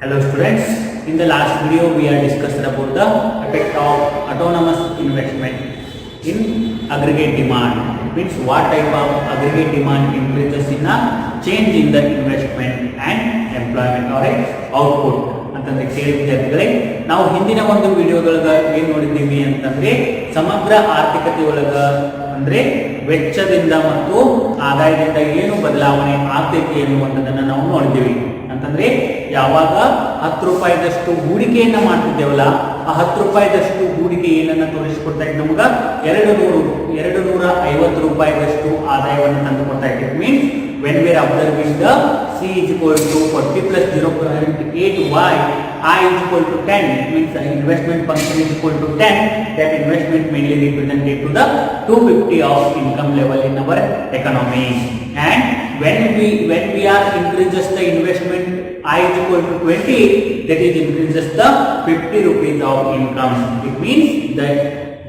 Hello students, in the last video we are discussed about the effect of autonomous investment in aggregate demand. It means what type of aggregate demand increases in a change in the investment and employment or output. ಅಂತಂದ್ರೆ ಕೇಳಿ ವಿದ್ಯಾರ್ಥಿಗಳೇ, ನಾವು ಹಿಂದಿನ ಒಂದು ವಿಡಿಯೋದೊಳಗ ಏನ್ ನೋಡಿದ್ದೀವಿ ಅಂತಂದ್ರೆ ಸಮಗ್ರ ಆರ್ಥಿಕತೆ ಒಳಗ ಅಂದ್ರೆ ವೆಚ್ಚದಿಂದ ಮತ್ತು ಆದಾಯದಿಂದ ಏನು ಬದಲಾವಣೆ ಆಗ್ತೈತಿ ಅನ್ನುವಂಥದ್ದನ್ನ ನಾವು ನೋಡಿದ್ದೀವಿ. ಅಂತಂದ್ರೆ ಯಾವಾಗ 10 ರೂಪಾಯಿದಷ್ಟು ಹೂಡಿಕೆಯನ್ನ ಮಾಡ್ತಿದ್ದೇವಲ್ಲ, ಆ 10 ರೂಪಾಯಿದಷ್ಟು ಹೂಡಿಕೆ ಏನನ್ನ ತೋರಿಸಿಕೊಡ್ತಾ ಇತ್ತು ನಮ್ಗ 250 ರೂಪಾಯಿದಷ್ಟು ಆದಾಯವನ್ನು ತಂದು ಕೊಡ್ತಾ ಇತ್ತು. It means when we are observing the C is equal to 40 plus 0.8y, I is equal to 10, it means the investment function is equal to 10, that investment mainly represented to the 250 of income level in our economy. And when we are increases the investment I is equal to 20, that is increases the 50 rupees of income. It means that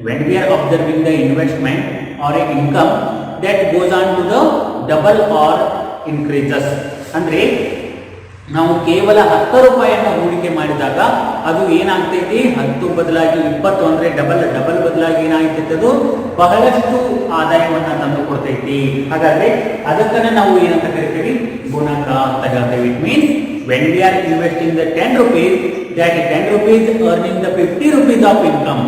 when we are observing the investment or a income, that goes on to the double or increases. ಅಂದ್ರೆ ನಾವು ಕೇವಲ 10 ರೂಪಾಯಿಯನ್ನ ಹೂಡಿಕೆ ಮಾಡಿದಾಗ ಅದು ಏನಾಗ್ತೈತಿ, 10 ಬದಲಾಗಿ 20 ಅಂದ್ರೆ ಡಬಲ್ ಬದಲಾಗಿ ಏನಾಗ್ತೈತಿ, ಅದು ಬಹಳಷ್ಟು ಆದಾಯವನ್ನ ತಂದು ಕೊಡ್ತೈತಿ. ಹಾಗಾದ್ರೆ ಅದಕ್ಕನ್ನ ನಾವು ಏನಂತ ಕರಿತೀವಿ, ಗುಣಕ ಅಂತ ಹೇಳ್ತೇವೆ. It means when we are investing the 10 rupees, that 10 rupees earning the 50 rupees of income.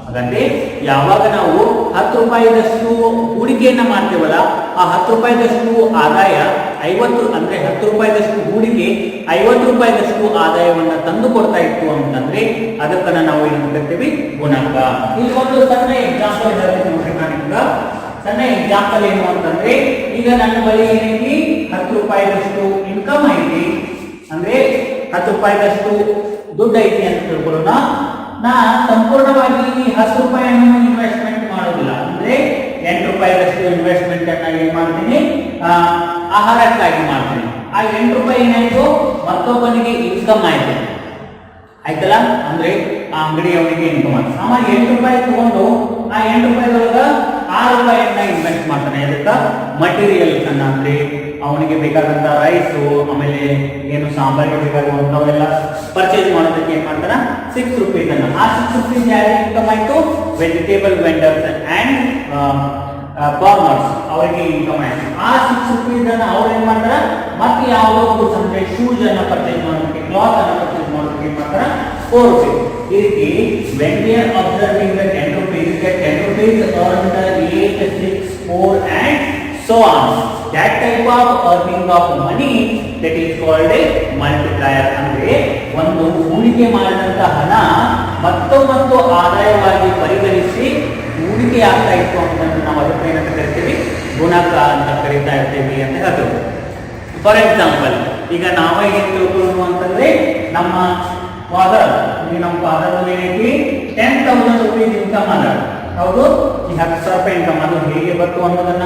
ಹಾಗಾದ್ರೆ ಯಾವಾಗ ನಾವು 10 ರೂಪಾಯಿದಷ್ಟು ಹೂಡಿಕೆಯನ್ನ ಮಾಡ್ತೇವಲ್ಲ, ಆ 10 ರೂಪಾಯಿದಷ್ಟು ಆದಾಯ 50 ಅಂದ್ರೆ 10 ರೂಪಾಯಿದಷ್ಟು ಹೂಡಿಕೆ 50 ರೂಪಾಯಿದಷ್ಟು ಆದಾಯವನ್ನ ತಂದು ಕೊಡ್ತಾ ಇತ್ತು ಅಂತಂದ್ರೆ ಅದಕ್ಕನ್ನ ನಾವು ಏನು ಕರಿತೀವಿ, ಗುಣಕ. ಇಲ್ಲಿ ಒಂದು ಸಣ್ಣ ಎಕ್ಸಾಂಪಲ್ ಹೇಳ್ತೀನಿ ನೋಡ್ರಿ. ನಾನೀಗ ಸಣ್ಣ ಎಕ್ಸಾಂಪಲ್ ಏನು ಅಂತಂದ್ರೆ, ಈಗ ನನ್ನ ಬಳಿ ಏನೈತಿ, 10 ರೂಪಾಯಿದಷ್ಟು ಇನ್ಕಮ್ ಐತಿ, ಅಂದ್ರೆ 10 ರೂಪಾಯಿದಷ್ಟು ದುಡ್ಡು ಐತಿ ಅಂತ ತಿಳ್ಕೊಳ್ಳೋಣ. ನಾ ಸಂಪೂರ್ಣವಾಗಿ 10 ರೂಪಾಯಿಯನ್ನು ಇನ್ವೆಸ್ಟ್ಮೆಂಟ್ ಮಾಡೋದಿಲ್ಲ. ಅಂದ್ರೆ 8 ರೂಪಾಯಿದಷ್ಟು ಇನ್ವೆಸ್ಟ್ಮೆಂಟ್ ಅನ್ನ ಏನ್ ಮಾಡ್ತೀನಿ, ಆಹಾರಕ್ಕಾಗಿ ಮಾಡ್ತೀನಿ. ಆ 8 ರೂಪಾಯಿ ಏನಾಯ್ತು, ಮತ್ತೊಬ್ಬನಿಗೆ ಇನ್ಕಮ್ ಆಯ್ತು, ಆಯ್ತಲ್ಲ. ಅಂದ್ರೆ ಆ ಅಂಗಡಿಯವನಿಗೆ ಇನ್ಕಮ್ ಆಯ್ತು. ಆಮೇಲೆ 8 ರೂಪಾಯಿ ತಗೊಂಡು ಆ 8 ರೂಪಾಯಿದೊಳಗ 6 ರೂಪಾಯಿಯನ್ನ ಇನ್ವೆಸ್ಟ್ ಮಾಡ್ತಾನೆ. ಅದಕ್ಕ ಮಟೀರಿಯಲ್ಸ್ ಅನ್ನ, ಅಂದ್ರೆ ಅವನಿಗೆ ಬೇಕಾದಂತ ರೈಸು, ಆಮೇಲೆ ಏನು ಸಾಂಬಾರಿಗೆ ಬೇಕಾಗುವಂತವೆಲ್ಲ ಪರ್ಚೇಸ್ ಮಾಡೋದಕ್ಕೆ ಏನ್ ಮಾಡ್ತಾರ, 6 ರೂಪೀಸ್ ಅನ್ನ. ಆ 6 ರೂಪೀಸ್ ಯಾರಿಗೆ ಇನ್ಕಮ್ ಆಯ್ತು, ವೆಜಿಟೇಬಲ್ ವೆಂಡರ್ಸ್ ಅಂಡ್ ಫಾರ್ಮರ್ಸ್ ಅವರಿಗೆ ಇನ್ಕಮ್ ಆಯ್ತು. ಆ 6 ರೂಪೀಸ್ ಅನ್ನ ಅವ್ರು ಏನ್ ಮಾಡ್ತಾರ, ಮತ್ತೆ ಯಾವುದೋ ಒಂದು ಅಂದ್ರೆ ಶೂಸ್ ಅನ್ನ ಪರ್ಚೇಸ್ ಮಾಡೋದಕ್ಕೆ, ಕ್ಲಾತ್ ಅನ್ನ ಪರ್ಚೇಸ್ ಮಾಡೋದಕ್ಕೆ ಏನ್ ಮಾಡ್ತಾರ, 4 ರೂಪೀಸ್. ಈ ರೀತಿ when we are observing the 10 rupees, that 10 rupees earn the 8, 6, 4 and so on. That type of earning of money, that is called a multiplier. ಅಂದ್ರೆ ಒಂದು ಹೂಡಿಕೆ ಮಾಡಿದಂತ ಹಣ ಮತ್ತೊಂದು ಆದಾಯವಾಗಿ ಪರಿಗಣಿಸಿ ಹೂಡಿಕೆ ಆಗ್ತಾ ಇತ್ತು ಅಂತಂದ್ರೆ ನಾವು ಅದಕ್ಕೆ ಏನಂತ ಕರಿತೀವಿ, ಗುಣಕ ಅಂತ ಕರೀತಾ ಇರ್ತೀವಿ ಅಂತ ಹೇಳ್ತೇವೆ. ಫಾರ್ ಎಕ್ಸಾಂಪಲ್, ಈಗ ನಾವೇ ಏನ್ ತಿಳ್ಕೊಳ್ಳೋದು ಅಂತಂದ್ರೆ, ನಮ್ಮ ಫಾದರ್ ಏನೈತಿ 10,000 ರೂಪೀಸ್ ಇನ್ಕಮ್ ಅದ, ಹೌದು. ಈ 10,000 ರೂಪಾಯಿ ಇನ್ಕಮ್ ಅದು ಹೇಗೆ ಬರ್ತು ಅನ್ನೋದನ್ನ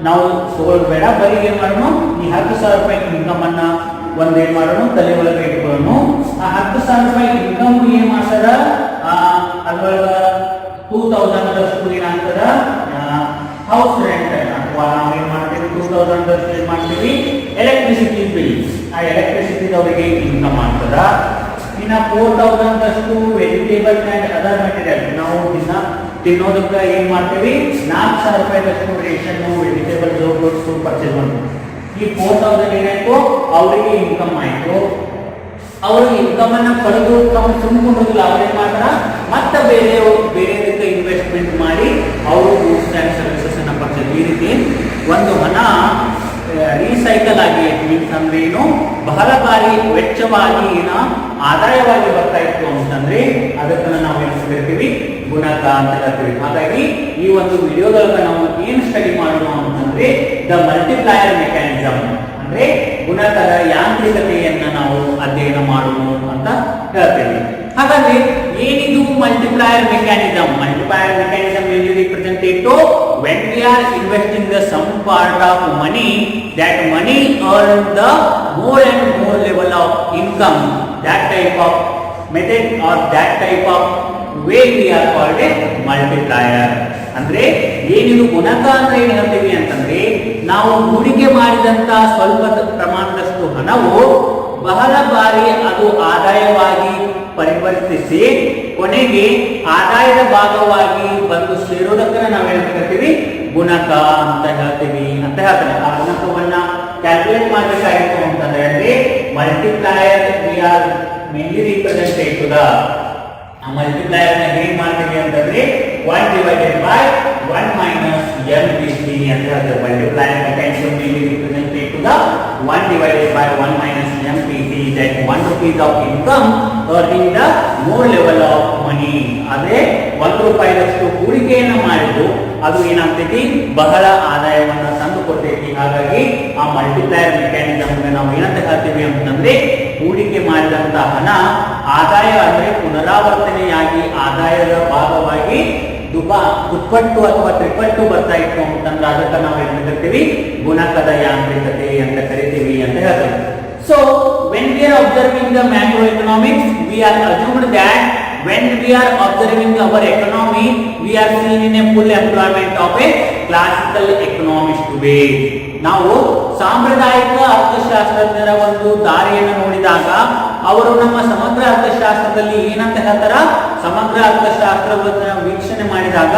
ನಾವು ತಗೊಳ್ಬೇಡ. ಬರೀ ಏನ್ ಮಾಡೋಣ, ಈ 10,000 ರೂಪಾಯಿ ಇನ್ಕಮ್ ಅನ್ನ ಒಂದೇನ್ ಮಾಡೋಣ, ತಲೆ ಒಳಗೆ ಇಟ್ಕೊಳ್ಳೋಣ. ಆ 10,000 ರೂಪಾಯಿ ಇನ್ಕಮ್ ಏನ್ ಮಾಡ್ತದ, ಅದ್ರೊಳಗ 2,000 ಏನಾಗ್ತದ ಹೌಸ್ ರೆಂಟ್, ಅಥವಾ ನಾವು ಏನ್ ಮಾಡ್ತೀವಿ 2,000 ಏನ್ ಮಾಡ್ತೀವಿ ಎಲೆಕ್ಟ್ರಿಸಿಟಿ ಬಿಲ್, ಆ ಎಲೆಕ್ಟ್ರಿಸಿಟಿ ಅವರಿಗೆ ಇನ್ಕಮ್ ಆಗ್ತದ. ಇನ್ನ 4,000 ವೆಜಿಟೇಬಲ್ ಅಂಡ್ ಅದರ್ ಮೆಟೀರಿಯಲ್, ನಾವು ತಿನ್ನೋದಕ್ಕೆ ಏನ್ ಮಾಡ್ತೀವಿ, 4,000 ರೂಪಾಯಿದಷ್ಟು ರೇಷನ್ ವೆಜಿಟೇಬಲ್ ಫ್ರೂಟ್ಸ್ ಪರ್ಚೇಸ್ ಮಾಡ್ತೀವಿ. ಈ 4,000 ಏನಾಯ್ತು, ಅವರಿಗೆ ಇನ್ಕಮ್ ಆಯ್ತು. ಅವರು ಇನ್ಕಮ್ ಅನ್ನ ಪಡೆದು ತುಂಬಿಕೊಂಡಿಲ್ಲ, ಅವ್ರೇನ್ ಮಾಡ್ತಾರ, ಮತ್ತೆ ಬೇರೆದಕ್ಕೆ ಇನ್ವೆಸ್ಟ್ಮೆಂಟ್ ಮಾಡಿ ಅವರು ಗೂಡ್ಸ್ ಅಂಡ್ ಸರ್ವಿಸಸ್ ಅನ್ನ ಪರ್ಚೇಸ್. ಈ ರೀತಿ ಒಂದು ಹಣ ರೀಸೈಕಲ್ ಆಗಿ, ಮೀನ್ಸ್ ಅಂದ್ರೆ ಏನು, ಬಹಳ ಬಾರಿ ವೆಚ್ಚವಾಗಿ ಏನ ಆದಾಯವಾಗಿ ಬರ್ತಾ ಇತ್ತು ಅಂತಂದ್ರೆ ಅದಕ್ಕನ್ನ ನಾವು ಏನು ಕರಿತೀವಿ, ಗುಣಕ ಅಂತ ಹೇಳ್ತೀವಿ. ಹಾಗಾಗಿ ಈ ಒಂದು ವಿಡಿಯೋದೊಳಗ ನಾವು ಏನು ಸ್ಟಡಿ ಮಾಡೋಣ ಅಂತಂದ್ರೆ ದ ಮಲ್ಟಿಪ್ಲೈಯರ್ ಮೆಕ್ಯಾನಿಸಮ್, ಅಂದ್ರೆ ಗುಣಕದ ಯಾಂತ್ರಿಕತೆಯನ್ನ ನಾವು ಅಧ್ಯಯನ ಮಾಡೋಣ ಅಂತ ಹೇಳ್ತೇವೆ. ಹಾಗಾದ್ರೆ ಏನಿದು multiplier mechanism? Multiplier mechanism is represented to when we are investing the some part of money, that money earn the more and more level of income. That type of method or that type of way we are called a multiplier. ಅಂದ್ರೆ ಏನಿದು ಗುಣಕ ಅಂದ್ರೆ ಏನು ಹೇಳ್ತೀವಿ ಅಂತಂದ್ರೆ, ನಾವು ಹೂಡಿಕೆ ಮಾಡಿದಂತ ಸ್ವಲ್ಪ ಪ್ರಮಾಣದಷ್ಟು ಹಣವು ಬಹಳ ಬಾರಿ ಅದು ಆದಾಯ ಪರಿವರ್ತಿಸಿ ಕೊನೆಗೆ ಆದಾಯದ ಭಾಗವಾಗಿ ಬಂದು ಸೇರೋದಕ್ಕೆ ನಾವೇನಂತ ಕರಿತೀವಿ ಗುಣಕ ಅಂತ ಹೇಳ್ತೀವಿ ಅಂತ ಹೇಳ್ತಾರೆ. ಆ ಗುಣಕವನ್ನ ಕ್ಯಾಲ್ಕುಲೇಟ್ ಮಾಡಬೇಕಾಗಿತ್ತು ಅಂತಂದ್ರೆ multiplier we are mainly represented to the multiplier ನ ಹೇಗೆ ಮಾಡ್ತೀವಿ ಅಂತಂದ್ರೆ 1 divided by 1 minus MPC ಅಂತ ಹೇಳ್ತಾರೆ. ಮಲ್ಟಿಪ್ಲೈಯರ್ ನ cancel mainly represented to the 1 divided by 1 minus MPC, that 1 rupees of income earning the more level of money. ಅದೇ 1 ರೂಪಾಯಿಯಷ್ಟು ಹೂಡಿಕೆಯನ್ನು ಮಾಡಿದ್ದು ಅದು ಏನಾಗ್ತೈತಿ ಬಹಳ ಆದಾಯವನ್ನು ತಂದು ಕೊಡ್ತೈತಿ. ಹಾಗಾಗಿ ಆ ಮಲ್ಟಿಪ್ಲೈಯರ್ ಮೆಕ್ಯಾನಿಸಮ್ ನಾವು ಏನಂತ ಹೇಳ್ತೀವಿ ಅಂತಂದ್ರೆ ಹೂಡಿಕೆ ಮಾಡಿದಂತ ಹಣ ಆದಾಯ ಅಂದ್ರೆ ಪುನರಾವರ್ತನೆಯಾಗಿ ಆದಾಯದ ಭಾಗವಾಗಿ ದುಪ್ಪಟ್ಟು ಅಥವಾ ತ್ರಿಪಟ್ಟು ಬರ್ತಾ ಇತ್ತು ಅಂತಂದ್ರೆ ಅದಕ್ಕೆ ನಾವು ಏನಂತ ಕರಿತೀವಿ ಗುಣಕದ ಯಾಂತ್ರಿಕತೆ ಅಂತ ಕರಿತೀವಿ ಅಂತ ಹೇಳ್ತೇವೆ. So when we are observing the macroeconomics, we are assumed that when we are observing our economy, we are seen in a full employment of a classical economist way. ನಾವು ಸಾಂಪ್ರದಾಯಿಕ ಅರ್ಥಶಾಸ್ತ್ರಜ್ಞರ ಒಂದು ದಾರಿಯನ್ನು ನೋಡಿದಾಗ ಅವರು ನಮ್ಮ ಸಮಗ್ರ ಅರ್ಥಶಾಸ್ತ್ರದಲ್ಲಿ ಏನಂತ ಹೇಳ್ತಾರ, ಸಮಗ್ರ ಅರ್ಥಶಾಸ್ತ್ರವನ್ನು ವೀಕ್ಷಣೆ ಮಾಡಿದಾಗ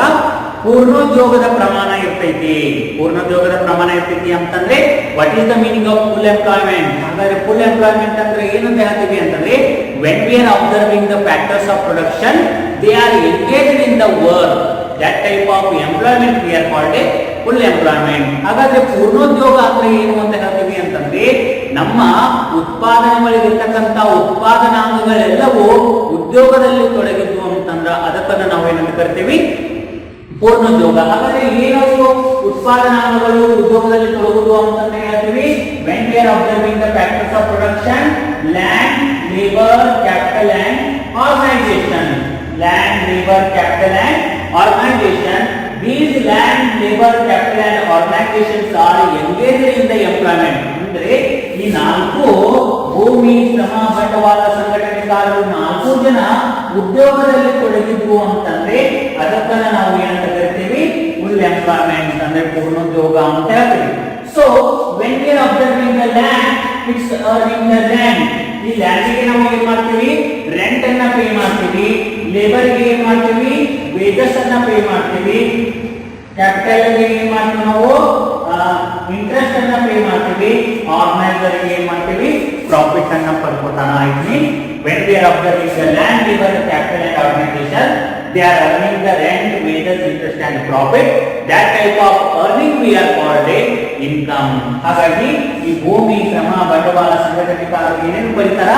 ಪೂರ್ಣೋದ್ಯೋಗದ ಪ್ರಮಾಣ ಇರ್ತೈತಿ. ಪೂರ್ಣೋದ್ಯೋಗದ ಪ್ರಮಾಣ ಇರ್ತೈತಿ ಅಂತಂದ್ರೆ what is the meaning of full employment? ಹಾಗಾದ್ರೆ ಫುಲ್ ಎಂಪ್ಲಾಯ್ಮೆಂಟ್ ಅಂದ್ರೆ ಏನಂತ ಹೇಳ್ತೀವಿ ಅಂತಂದ್ರೆ when we are observing the factors of production they are engaged in the work, that type of employment we are called A full employment. ಹಾಗಾದ್ರೆ ಪೂರ್ಣೋದ್ಯೋಗ ಅಂದ್ರೆ ಏನು ಅಂತ ಹೇಳ್ತೀವಿ ಅಂತಂದ್ರೆ ನಮ್ಮ ಉತ್ಪಾದನೆ ಒಳಗಿರ್ತಕ್ಕಂಥ ಉತ್ಪಾದನಾಂಗಗಳೆಲ್ಲವೂ ಉದ್ಯೋಗದಲ್ಲಿ ತೊಡಗಿದ್ದು ಅಂತಂದ್ರ ಅದಕ್ಕನ್ನ ನಾವೇನಂತ ಕರಿತೀವಿ ಪೂರ್ಣೋದ್ಯೋಗ. ಹಾಗಾದ್ರೆ ಏನದು ಉತ್ಪಾದನಾಂಗಗಳು ಉದ್ಯೋಗದಲ್ಲಿ ತೊಡಗುದು ಅಂತಂದ್ರೆ ಹೇಳ್ತೀವಿ when we are observing the factors of production, land, labour, capital and organisation. Land, labour, capital and organisation. These land, labor, capital and organizations are engaged in the employment. ಅಂದ್ರೆ ಈ ನಾಲ್ಕು ಭೂಮಿ, ಶ್ರಮ, ಬಂಡವಾಳ ಸಂಘಟನೆಕಾರರು 4 ಜನ ಉದ್ಯೋಗದಲ್ಲಿ ತೊಡಗಿದ್ರು ಅಂತಂದ್ರೆ ಅದಕ್ಕನ್ನ ನಾವು ಏನಂತ ಕರಿತೀವಿ ಫುಲ್ ಎಂಪ್ಲಾಯ್ಮೆಂಟ್ ಅಂದ್ರೆ ಪೂರ್ಣೋದ್ಯೋಗ ಅಂತ ಹೇಳ್ತೀವಿ. So when we are observing the land, it's earning the rent. ಈ ಲ್ಯಾಂಡ್ ಗೆ ನಾವು ಏನ್ ಮಾಡ್ತೀವಿ ರೆಂಟ್ ಅನ್ನ ಪೇ ಮಾಡ್ತೀವಿ, ಲೇಬರ್ ಗೆ ಏನ್ ಮಾಡ್ತೀವಿ ವೇಜಸ್ ಅನ್ನ ಪೇ ಮಾಡ್ತೀವಿ, ಕ್ಯಾಪಿಟಲ್ ಗೆ ಏನ್ ಮಾಡ್ತೀವಿ ನಾವು ಇಂಟ್ರೆಸ್ಟ್ ಅನ್ನ ಪೇ ಮಾಡ್ತೀವಿ, ಆರ್ಗನೈಸರ್ ಗೆ ಏನ್ ಮಾಡ್ತೀವಿ ಪ್ರಾಫಿಟ್ ಅನ್ನ ಪಡ್ಕೊತಾನ. ಐತಿ when we are observing the land, labor, capital and organization, they are earning the rent, wages, interest and profit. That type of earning we are called a income. ಹಾಗಾಗಿ ಈ ಭೂಮಿ, ಶ್ರಮ, ಬಂಡವಾಳ ಸಂಘಟನೆಕಾರರು ಏನೇನು ಬರೀತಾರ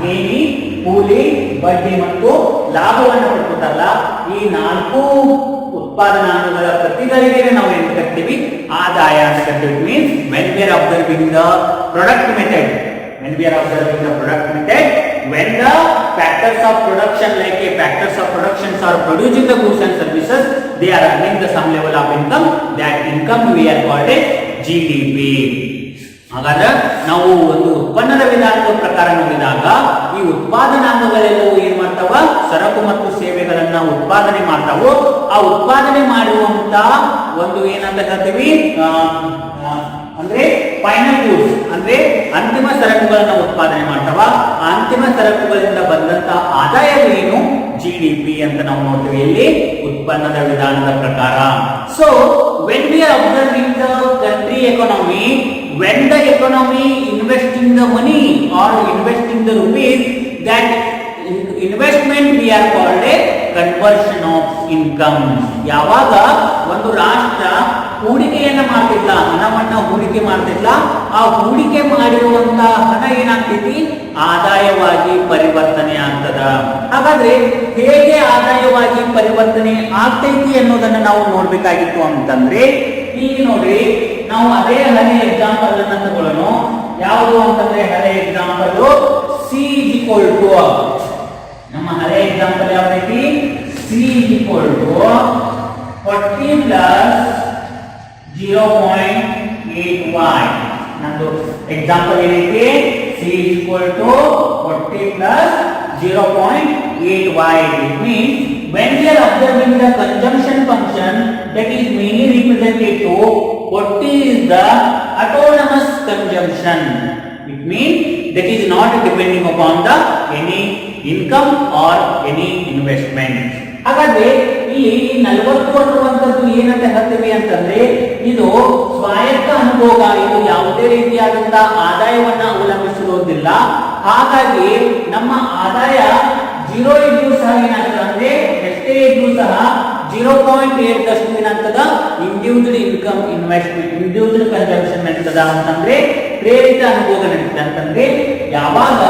ಗೇಣಿ, ಕೂಲಿ, ಬಡ್ಡಿ ಮತ್ತು ಲಾಭವನ್ನು ಪಡ್ಕೊತಾರಲ್ಲ ಈ 4 ಉತ್ಪಾದನಾಂಗಗಳ ಪ್ರತಿಗಳಿಗೆ ನಾವು ಏನು ಕರಿತೀವಿ ಆದಾಯ ಅಂತ ಕರಿತೀವಿ. Means when we are observing the product method, when we are observing the product method, when the factors of production like a factors of productions are producing the goods and services, they are earning the some level of income. That income we are called a GDP. ಹಾಗಾದ್ರೆ ನಾವು ಒಂದು ಉತ್ಪನ್ನದ ವಿಧಾನದ ಪ್ರಕಾರ ನೋಡಿದಾಗ ಈ ಉತ್ಪಾದನಾಂಗಗಳೆಲ್ಲವೂ ಏನ್ ಮಾಡ್ತಾವ ಸರಕು ಮತ್ತು ಸೇವೆಗಳನ್ನ ಉತ್ಪಾದನೆ ಮಾಡ್ತಾವು. ಆ ಉತ್ಪಾದನೆ ಮಾಡುವಂತ ಒಂದು ಏನಂತ ಹೇಳ್ತೀವಿ ಅಂದ್ರೆ ಫೈನಲ್ ಗೂಡ್ಸ್ ಅಂದ್ರೆ ಅಂತಿಮ ಸರಕುಗಳನ್ನ ಉತ್ಪಾದನೆ ಮಾಡ್ತಾವ. ಆ ಅಂತಿಮ ಸರಕುಗಳಿಂದ ಬಂದಂತ ಆದಾಯವೇನು GDP ಅಂತ ನಾವು ನೋಡ್ತೀವಿ ಇಲ್ಲಿ ಉತ್ಪನ್ನದ ವಿಧಾನದ ಪ್ರಕಾರ. So when we are observing the country economy, when the economy investing the money or investing the rupees, that investment we are called a conversion of income. ಯಾವಾಗ ಒಂದು ರಾಷ್ಟ್ರ ಹೂಡಿಕೆಯನ್ನ ಮಾಡ್ತಿಲ್ಲ, ಹಣವನ್ನ ಹೂಡಿಕೆ ಮಾಡ್ತಿಲ್ಲ, ಆ ಹೂಡಿಕೆ ಮಾಡಿರುವಂತ ಹಣ ಏನಾಗ್ತೈತಿ ಆದಾಯವಾಗಿ ಪರಿವರ್ತನೆ ಆಗ್ತದ. ಹಾಗಾದ್ರೆ ಹೇಗೆ ಆದಾಯವಾಗಿ ಪರಿವರ್ತನೆ ಆಗ್ತೈತಿ ಅನ್ನೋದನ್ನ ನಾವು ನೋಡ್ಬೇಕಾಗಿತ್ತು ಅಂತಂದ್ರೆ ಇಲ್ಲಿ ನೋಡ್ರಿ ನಾವು ಅದೇ ಹಳೆ ಎಕ್ಸಾಂಪಲ್ ಅನ್ನ ತಗೊಳ್ಳೋಣ. ಯಾವುದು ಅಂತಂದ್ರೆ ಹಳೆ example C is equal to ನಮ್ಮ ಹಳೆ ಎಕ್ಸಾಂಪಲ್ ಯಾವ್ದೈತಿ C is equal to 40 plus 0.8y. ನಂದು ಎಕ್ಸಾಂಪಲ್ ಏನೈತಿ C is equal to 40 plus 0.8y. It means when we are observing the consumption function that is mainly represented to 40 is the autonomous consumption. It means that is not depending upon the any income or any investment. ಹಾಗಾದ್ರೆ ಇಲ್ಲಿ 40 ಅನ್ನುವಂಥದ್ದು ಏನಂತ ಹೇಳ್ತೀವಿ ಅಂತಂದ್ರೆ ಇದು ಸ್ವಾಯತ್ತ ಅನುಭೋಗ, ಇದು ಯಾವುದೇ ರೀತಿಯಾದಂತಹ ಆದಾಯವನ್ನ ಅವಲಂಬಿಸಿರುವುದಿಲ್ಲ. ಹಾಗಾಗಿ ನಮ್ಮ ಆದಾಯ 0 ಇದ್ರೂ ಸಹ ಏನಾಗ್ತದೆ ಅಂದ್ರೆ ಎಷ್ಟೇ ಇದ್ರೂ ಸಹ 0.8 ದಷ್ಟು ಏನಾಗ್ತದ induced income investment, induced consumption ನಡೀತದ ಅಂತಂದ್ರೆ ಪ್ರೇರಿತ ಅನುಭೋಗ ನಡೀತದೆ ಅಂತಂದ್ರೆ ಯಾವಾಗ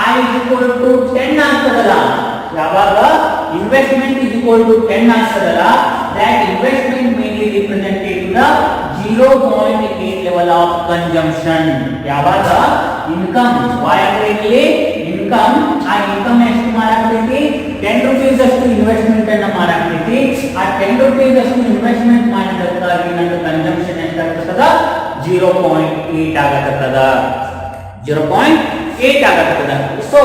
I equal to 10 ಆಗ್ತದಲ್ಲ, ಯಾವಾಗ ಇನ್ವೆಸ್ಟ್ಮೆಂಟ್ is equal to 10 ಆಗ್ತದಲ್ಲ, that investment mainly represented to the 0.8 level of consumption. ಯಾವಾಗ ಇನ್ಕಮ್ y ಅಂದ್ರೆ ಇಲ್ಲಿ ಇನ್ಕಮ್, ಆ ಇನ್ಕಮ್ ಎಷ್ಟು ಮಾಡಾಕ್ತೈತಿ 10 ರೂಪೀಸ್ ಅಷ್ಟು ಇನ್ವೆಸ್ಟ್ಮೆಂಟ್ ಅನ್ನ ಮಾಡಾಕ್ತೈತಿ. ಆ 10 ರೂಪೀಸ್ ಅಷ್ಟು ಇನ್ವೆಸ್ಟ್ಮೆಂಟ್ ಮಾಡಿದಕ್ಕಾಗಿ ನನ್ನ ಕನ್ಸಂಪ್ಷನ್ ಎಷ್ಟಾಗ್ತದ 0.8 ಆಗತದ, 0.8 ಆಗತದ. So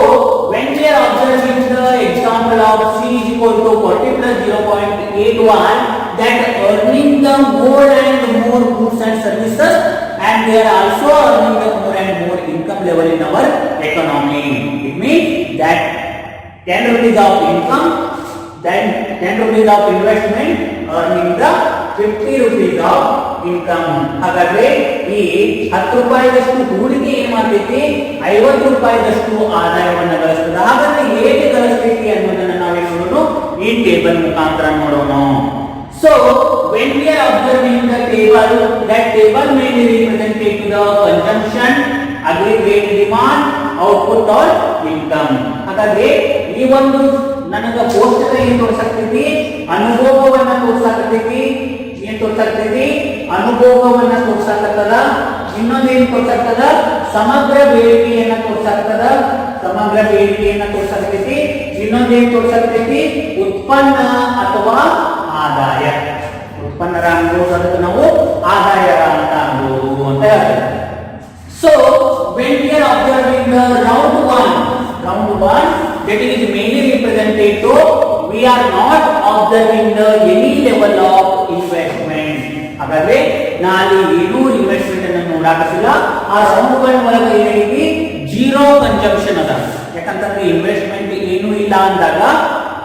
when we are observing the example of C is equal to 40 plus 0.81, that earning the more and more goods and services, and they are also earning the more and more income level in our economy. It means that 10 rupees of income, then 10 rupees of investment, earning the 50 rupees of income. ಹಾಗಾದ್ರೆ ಈ 10 ರೂಪಾಯಿದಷ್ಟು ಹೂಡಿಕೆ ಏನ್ ಮಾಡ್ತೈತಿ 50 ರೂಪಾಯಿದಷ್ಟು ಆದಾಯವನ್ನ ಗಳಿಸ್ತದೆ. ಹಾಗಾದ್ರೆ ಹೇಗೆ ಗಳಿಸ್ತೈತಿ ಅನ್ನೋದನ್ನ ನಾವೇನು ನೋಡೋಣ, ಈ ಟೇಬಲ್ ಮುಖಾಂತರ ನೋಡೋಣ. So when we are observing the table, that table mainly represented to the consumption, aggregate demand, output or income. ಹಾಗಾದ್ರೆ ಈ ಒಂದು ನನಗ ಕೋಷ್ಟಕ ಏನ್ ತೋರಿಸಕ್ತೈತಿ, ಅನುಭೋಗವನ್ನ ತೋರಿಸಕ್ತೈತಿ, ಏನ್ ತೋರಿಸಕ್ತೈತಿ ಅನುಭೋಗವನ್ನ ತೋರಿಸಕ್ತದ. ಇನ್ನೊಂದೇನ್ ತೋರಿಸಕ್ತದ, ಸಮಗ್ರ ಬೇಡಿಕೆಯನ್ನ ತೋರಿಸಕ್ತದ, ಸಮಗ್ರ ಬೇಡಿಕೆಯನ್ನ ತೋರಿಸಕ್ತೈತಿ. ಇನ್ನೊಂದೇನ್ ತೋರಿಸಕ್ತೈತಿ, ಉತ್ಪನ್ನ ಅಥವಾ ಆದಾಯ. ಉತ್ಪನ್ನರ ಅನ್ಬೋದು ಅದಕ್ಕೆ ನಾವು ಆದಾಯ ಅಂತ ಅನ್ಬೋದು ಅಂತ ಹೇಳ್ತೇವೆ. So when we are observing the round one, that is mainly represented to we are not observing the any level of investment. ಹಾಗಾದ್ರೆ ನಾನು ಏನೂ ಇನ್ವೆಸ್ಟ್ಮೆಂಟ್ ಅನ್ನು ನೋಡಾಕತ್ತಿಲ್ಲ. ಆ ರೌಂಡ್ ಒನ್ ಒಳಗೆ ಏನೈತಿ 0 ಕನ್ಸಂಪ್ಷನ್ ಅದ. ಯಾಕಂತಂದ್ರೆ ಇನ್ವೆಸ್ಟ್ಮೆಂಟ್ ಏನೂ ಇಲ್ಲ ಅಂದಾಗ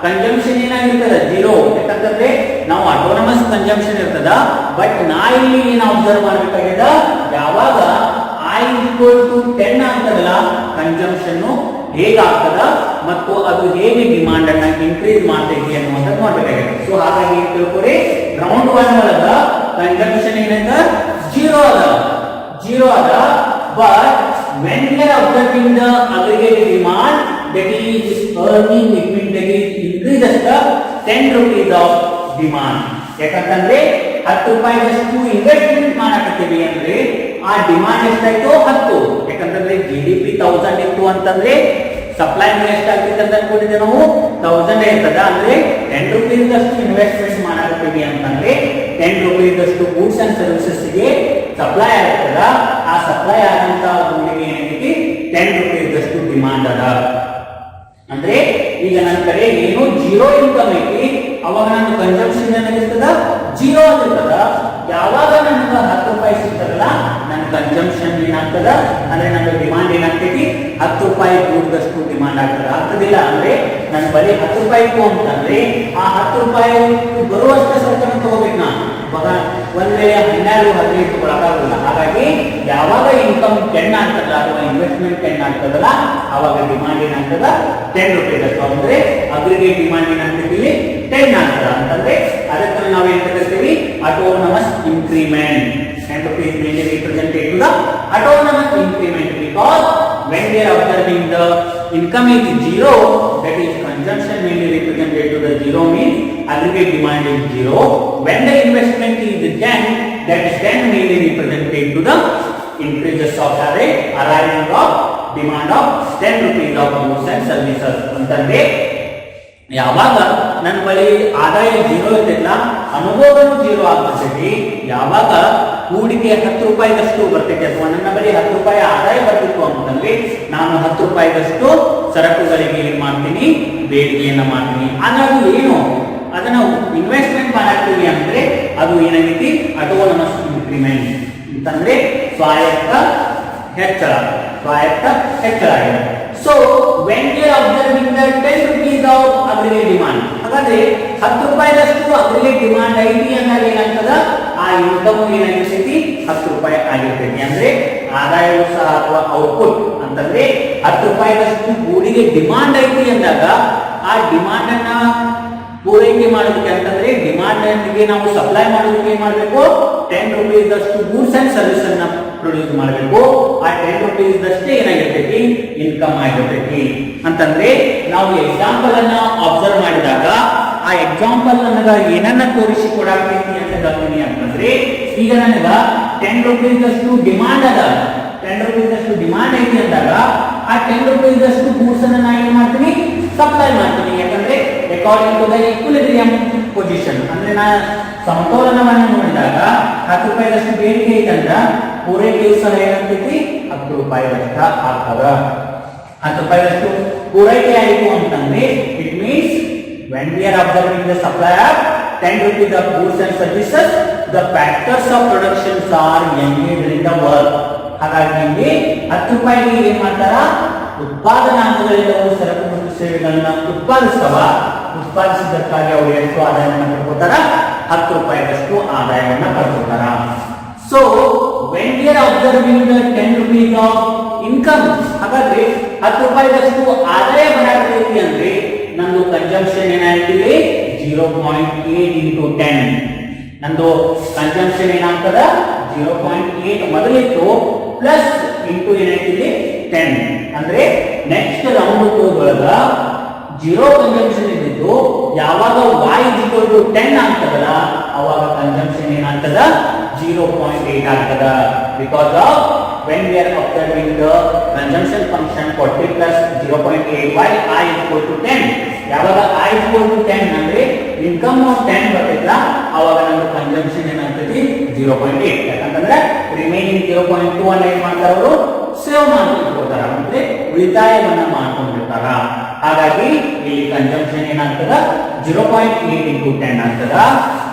ಕನ್ಸಂಪ್ಷನ್ ಏನಾಗಿರ್ತದ 0. ಯಾಕಂತಂದ್ರೆ ನಾವು ಆಟೋನಮಸ್ ಕನ್ಸಂಪ್ಷನ್ ಇರ್ತದ. ಬಟ್ ನಾ ಇಲ್ಲಿ ಏನು ಅಬ್ಸರ್ವ್ ಮಾಡ್ಬೇಕಾಗಿದೆ, ಯಾವಾಗ I equal to 10 ಆಗ್ತದಲ್ಲ ಕನ್ಸಂಪ್ಷನ್ ಹೇಗಾಗ್ತದ ಮತ್ತು ಅದು ಹೇಗೆ ಡಿಮಾಂಡ್ ಅನ್ನ ಇನ್ಕ್ರೀಸ್ ಮಾಡ್ತೈತಿ ಅನ್ನುವಂಥದ್ದು ನೋಡ್ಬೇಕಾಗಿದೆ. ಸೊ ಹಾಗಾಗಿ ತಿಳ್ಕೊರಿ, ರೌಂಡ್ ಒನ್ ಒಳಗ ಕನ್ಸಂಪ್ಷನ್ ಏನಂತ 0 ಅದ. But when we are observing the aggregate demand, that is earning, it means that is increases the 10 rupees of demand. ಯಾಕಂತಂದ್ರೆ 10 ರೂಪಾಯಿದಷ್ಟು ಇನ್ವೆಸ್ಟ್ಮೆಂಟ್ ಮಾಡಕತ್ತೀವಿ ಅಂದ್ರೆ ಆ ಡಿಮಾಂಡ್ ಎಷ್ಟಾಯ್ತು 10. ಯಾಕಂತಂದ್ರೆ GDP 1000 ಇತ್ತು ಅಂತಂದ್ರೆ ಸಪ್ಲೈ ಎಷ್ಟಾಗ್ತಿದೆ ಅಂತ ಅನ್ಕೊಂಡಿದ್ದೆ ನಾವು 1000 ಇರ್ತದ. ಅಂದ್ರೆ 10 ರೂಪೀಸ್ ಅಷ್ಟು ಇನ್ವೆಸ್ಟ್ಮೆಂಟ್ ಮಾಡಕತ್ತೀವಿ ಅಂತಂದ್ರೆ 10 ರೂಪೀಸ್ ಅಷ್ಟು ಗೂಡ್ಸ್ ಅಂಡ್ ಸರ್ವಿಸಸ್ ಗೆ ಸಪ್ಲೈ ಆಗ್ತದ. ಆ ಸಪ್ಲೈ ಆದಂತ ಗೂಡಿಗೆ ಏನೈತಿ 10 ರೂಪೀಸ್ ಅಷ್ಟು ಡಿಮಾಂಡ್ ಅದ. ಅಂದ್ರೆ ಈಗ ನನ್ನ ಕಡೆ ಏನು 0 ಇನ್ಕಮ್ ಐತಿ, ಅವಾಗ ನನ್ನ ಕನ್ಸಂಪ್ಷನ್ ಏನಾಗಿರ್ತದ 0 ಆಗಿರ್ತದ. ಯಾವಾಗ ನನಗೆ 10 ರೂಪಾಯಿ ಸಿಗ್ತದಲ್ಲ ನನ್ನ ಕನ್ಸಂಪ್ಷನ್ ಏನಾಗ್ತದ ಅಂದ್ರೆ ನನ್ನ ಡಿಮಾಂಡ್ ಏನಾಗ್ತೈತಿ 10 ರೂಪಾಯಿ ಗೂಡ್ದಷ್ಟು ಡಿಮಾಂಡ್ ಆಗ್ತದ. ಆಗ್ತದಿಲ್ಲ ಅಂದ್ರೆ ನನ್ನ ಬಳಿ 10 ರೂಪಾಯಿ ಅಂತಂದ್ರೆ ಆ 10 ರೂಪಾಯಿ ಬರುವಷ್ಟು ಸರಕನ್ನು ತಗೋಬೇಕು. ನಾನು ಇವಾಗ ಒಂದ್ ವೇಳೆ 12 15 ತಗೊಳಕಾಗಲ್ಲ. ಹಾಗಾಗಿ ಯಾವಾಗ ಇನ್ಕಮ್ 10 ಆಗ್ತದ ಅಥವಾ ಇನ್ವೆಸ್ಟ್ಮೆಂಟ್ 10 ಆಗ್ತದಲ್ಲ ಅವಾಗ ಡಿಮಾಂಡ್ ಏನಾಗ್ತದ 10 ರೂಪಾಯಿ ಅಷ್ಟು. ಅಂದ್ರೆ ಅಗ್ರಿಗೇಟ್ ಡಿಮಾಂಡ್ ಏನಾಗ್ತೈತಿ 10 ಆಗ್ತದ ಅಂತಂದ್ರೆ ಅದಕ್ಕೆ ನಾವೇನ್ ಕರಿತೀವಿ autonomous increment. 10 rupees mainly represented to the autonomous increment because when we are observing the income is 0, that is consumption mainly represented to the 0 means aggregate demand is 0. When the investment is 10, that is 10 mainly represented to the increases of the arising of demand of 10 rupees of goods and services. ಅಂತಂದ್ರೆ ಯಾವಾಗ ನನ್ನ ಬಳಿ ಆದಾಯ 0 ಇರ್ತಿಲ್ಲ, ಅನುಭವನೂ 0 ಆಗ್ತೈತಿ. ಯಾವಾಗ ಹೂಡಿಕೆ 10 ರೂಪಾಯಿದಷ್ಟು ಬರ್ತೈತಿ ಅಥವಾ ನನ್ನ ಬಳಿ 10 ರೂಪಾಯಿ ಆದಾಯ ಬರ್ತಿತ್ತು ಅಂತಂದ್ರೆ ನಾನು 10 ರೂಪಾಯಿದಷ್ಟು ಸರಕುಗಳಿಗೆ ಏನ್ ಮಾಡ್ತೀನಿ ಬೇಡಿಕೆಯನ್ನ ಮಾಡ್ತೀನಿ. ಅದು ಏನು ಅದನ್ನ ಇನ್ವೆಸ್ಟ್ಮೆಂಟ್ ಮಾಡಾಕ್ತೀವಿ ಅಂದ್ರೆ ಅದು ಏನಾಗೈತಿ autonomous increment ಅಂತಂದ್ರೆ ಸ್ವಾಯತ್ತ ಹೆಚ್ಚಳ. ಸ್ವಾಯತ್ತ ಹೆಚ್ಚಳ ಆಗಿದೆ. So when we are observing the 10 rupees of aggregate demand, ಹಾಗಾದ್ರೆ 10 ರೂಪಾಯಿದಷ್ಟು ಅಗ್ರಿಗೇಟ್ ಡಿಮಾಂಡ್ ಐತಿ ಅಂದಾಗ ಏನಾಗ್ತದ, ಆ ಇನ್ಕಮ್ ಏನಾಗಿರ್ತೈತಿ 10 ರೂಪಾಯಿ ಆಗಿರ್ತೈತಿ. ಅಂದ್ರೆ ಆದಾಯವು ಸಹ ಅಥವಾ ಔಟ್ಪುಟ್ ಅಂತಂದ್ರೆ 10 ರೂಪಾಯಿದಷ್ಟು ಗೂಡಿಗೆ ಡಿಮಾಂಡ್ ಐತಿ ಅಂದಾಗ ಆ ಡಿಮಾಂಡ್ ಅನ್ನ ಪೂರೈಕೆ ಮಾಡೋದಕ್ಕೆ ಅಂತಂದ್ರೆ ಡಿಮಾಂಡ್ ಗೆ ನಾವು ಸಪ್ಲೈ ಮಾಡೋದಕ್ಕೆ ಏನ್ ಮಾಡಬೇಕು, 10 rupees ದಷ್ಟು ಗೂಡ್ಸ್ ಅಂಡ್ ಸರ್ವಿಸ್ ಅನ್ನ ಪ್ರೊಡ್ಯೂಸ್ ಮಾಡಬೇಕು. ಆ 10 rupees ದಷ್ಟೇ ಏನಾಗಿರ್ತೈತಿ, ಇನ್ಕಮ್ ಆಗಿರ್ತೈತಿ. ಅಂತಂದ್ರೆ ನಾವು ಎಕ್ಸಾಂಪಲ್ ಅನ್ನ ಅಬ್ಸರ್ವ್ ಮಾಡಿದಾಗ ಆ ಎಕ್ಸಾಂಪಲ್ ನನಗ ಏನನ್ನ ತೋರಿಸಿ ಕೊಡಾಕೈತಿ ಅಂತ ಗಮನಿ ಅಂತಂದ್ರೆ, ಈಗ ನನಗ 10 rupees ದಷ್ಟು ಡಿಮಾಂಡ್ ಅದ, 10 rupees ದಷ್ಟು ಡಿಮಾಂಡ್ ಐತಿ ಅಂದಾಗ ಆ 10 rupees ದಷ್ಟು ಗೂಡ್ಸ್ ಅನ್ನ ನಾನು ಏನ್ ಮಾಡ್ತೀನಿ, ಸಪ್ಲೈ ಮಾಡ್ತೀನಿ. ಯಾಕಂದ್ರೆ according to the equilibrium position, ಅಂದ್ರೆ ನಾ ಸಮತೋಲನವನ್ನು ನೋಡಿದಾಗ 10 ರೂಪಾಯಿದಷ್ಟು ಬೇಡಿಕೆ ಐತಂದ್ರ ಪೂರೈಕೆಯು ಸಹ ಏನಾಗ್ತೈತಿ, 10 ರೂಪಾಯಿದಷ್ಟ ಆಗ್ತದ. 10 ರೂಪಾಯಿದಷ್ಟು ಪೂರೈಕೆ ಆಯಿತು ಅಂತಂದ್ರೆ it means when we are observing the supply of 10 rupees of goods and services, the factors of production are engaged in the work. ಹಾಗಾಗಿ ಇಲ್ಲಿ 10 ರೂಪಾಯಿಗೆ ಏನ್ ಮಾಡ್ತಾರ, ಉತ್ಪಾದನಾಂಗಗಳೆಲ್ಲವೂ ಸರಕು ಮತ್ತು ಸೇವೆಗಳನ್ನ ಉತ್ಪಾದಿಸ್ತವ. ಉತ್ಪಾದಿಸಿದ್ದಕ್ಕಾಗಿ ಅವರು ಎಷ್ಟು ಆದಾಯವನ್ನು ಪಡ್ಕೋತಾರ, 10 ರೂಪಾಯಿದಷ್ಟು ಆದಾಯವನ್ನು ಪಡ್ಕೋತಾರ. So when we are observing the 10 rupees of income, ಹಾಗಾದ್ರೆ 10 ರೂಪಾಯಿದಷ್ಟು ಆದಾಯ ಬರತೈತಿ ಅಂದ್ರೆ ನಂದು ಕನ್ಸಂಪ್ಷನ್ ಏನಾಗ್ತಿದೆ, 0.8 into 10. ನಂದು ಕನ್ಸಂಪ್ಷನ್ ಏನಾಗ್ತದ, 0.8 ಮೊದಲಿತ್ತು ಪ್ಲಸ್ ಇಂಟು ಏನಾಗ್ತಿದೆ 10. ಅಂದ್ರೆ ನೆಕ್ಸ್ಟ್ ರೌಂಡ್ ಒಳಗ 0 ಕನ್ಸಂಪ್ಷನ್ ಇದ್ದಿದ್ದು ಯಾವಾಗ y = 10 ಆಗ್ತದಲ್ಲ ಅವಾಗ ಕನ್ಸಂಪ್ಷನ್ ಏನಾಗ್ತದ, 0.8 ಆಗ್ತದ. Because of when we are observing the consumption function 40 plus 0.8 while I = 10, ಯಾವಾಗ I = 10 ಅಂದ್ರೆ ಇನ್ಕಮ್ ಆಫ್ 10 ಬರ್ತೈತಲ್ಲ ಅವಾಗ ನಮ್ಮ ಕನ್ಸಂಪ್ಷನ್ ಏನಾಗ್ತೈತಿ, 0.8. ಯಾಕಂತಂದ್ರೆ ರಿಮೈನಿಂಗ್ 0.2 ಅನ್ನ ಏನ್ ಮಾಡ್ತಾರ, ಅವರು ಸೇವ್ ಮಾಡ್ಕೊಂಡಿರ್ತಾರ, ಅಂದ್ರೆ ಉಳಿತಾಯವನ್ನ ಮಾಡ್ಕೊಂಡಿರ್ತಾರ. ಹಾಗಾಗಿ ಇಲ್ಲಿ ಕನ್ಸಂಪ್ಷನ್ ಏನಾಗ್ತದ, 0.8 into 10 ಆಗ್ತದ.